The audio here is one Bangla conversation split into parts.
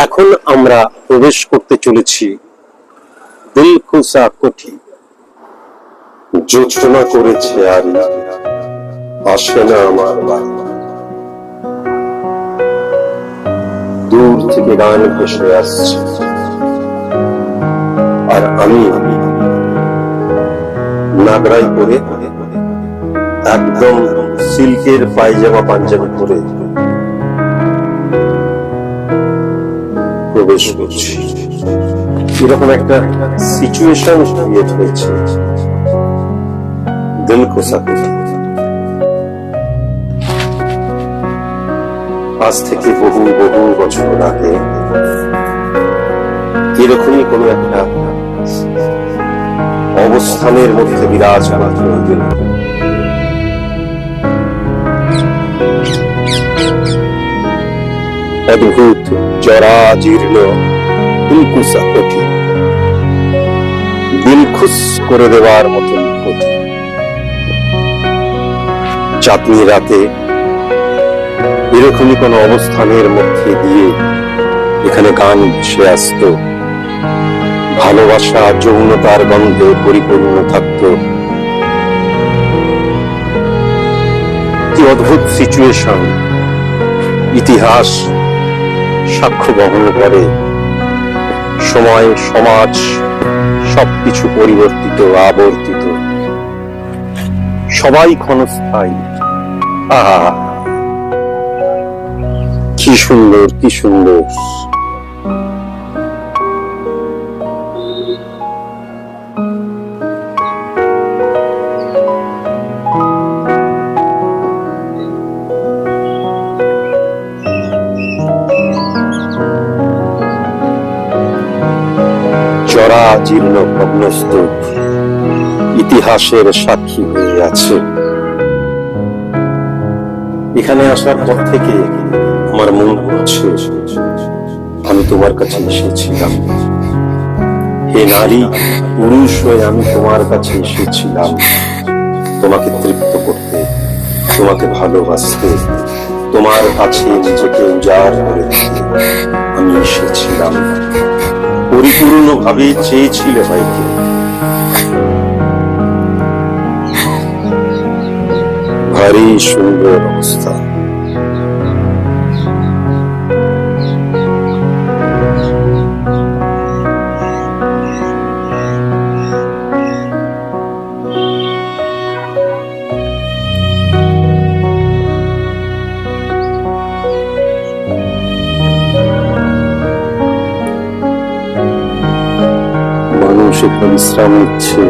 এখন আমরা প্রবেশ করতে চলেছি দিলখুশা কোঠি। জোছনা করেছে আর আসে না আমার বাড়ি। দূর থেকে গান ভেসে আসছে, আর আমি নাগরাই পরে একদম সিল্কের পায়জামা পাঞ্জাবি পরে প্রবেশ করছি। এরকম একটা সিচুয়েশন ক্রিয়েট হয়েছে দিলখুশা কোঠি। আজ থেকে বহু বহু বছর আগে এরকমই কোন একটা অবস্থানের মধ্যে বিরাজমান হয়ে অদ্ভুত জরাজীর্ণ দিলখুশা কোঠি, দিলখুশ করে দেওয়ার মতন কোঠি। চাঁদনি রাতে এরকমই কোন অবস্থানের মধ্যে দিয়ে এখানে গান ভেসে আসত, ভালোবাসা যৌনতার গন্ধে পরিপূর্ণ থাকত। কি অদ্ভুত সিচুয়েশন! ইতিহাস সাক্ষ্য বহন করে, সময় সমাজ সবকিছু পরিবর্তিত আবর্তিত, সবাই ক্ষণস্থায়ী। আহা, কি সুন্দর, কি সুন্দর! জরাজীর্ণ ভগ্নস্তূপ ইতিহাসের সাক্ষী হয়ে আছে। এখানে আসার পর থেকে আমার মন করছে আমি তোমার কাছে এসেছিলাম। হে নারী, পুরুষ হয়ে আমি তোমার কাছে এসেছিলাম তোমাকে তৃপ্ত করতে, তোমাকে ভালোবাসতে, তোমার কাছে নিজেকে উজাড় করে দিতে আমি এসেছিলাম। পরিপূর্ণ ভাবে চেয়েছিলে হয়তো। ভারী সুন্দর অবস্থা। মানুষ এখানে বিশ্রাম নিচ্ছে।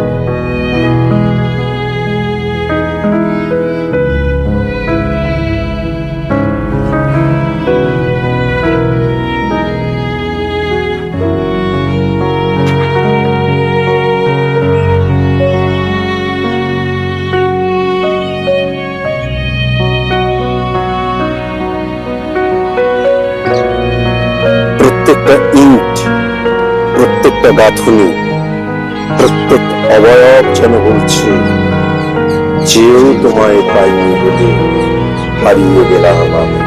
প্রত্যেকটা ইট, প্রত্যেকটা গাঁথুনি, প্রত্যেক অবয়ব যেন বলছে, যেও তোমায় পাইনি বলে হারিয়ে গেলাম আমি।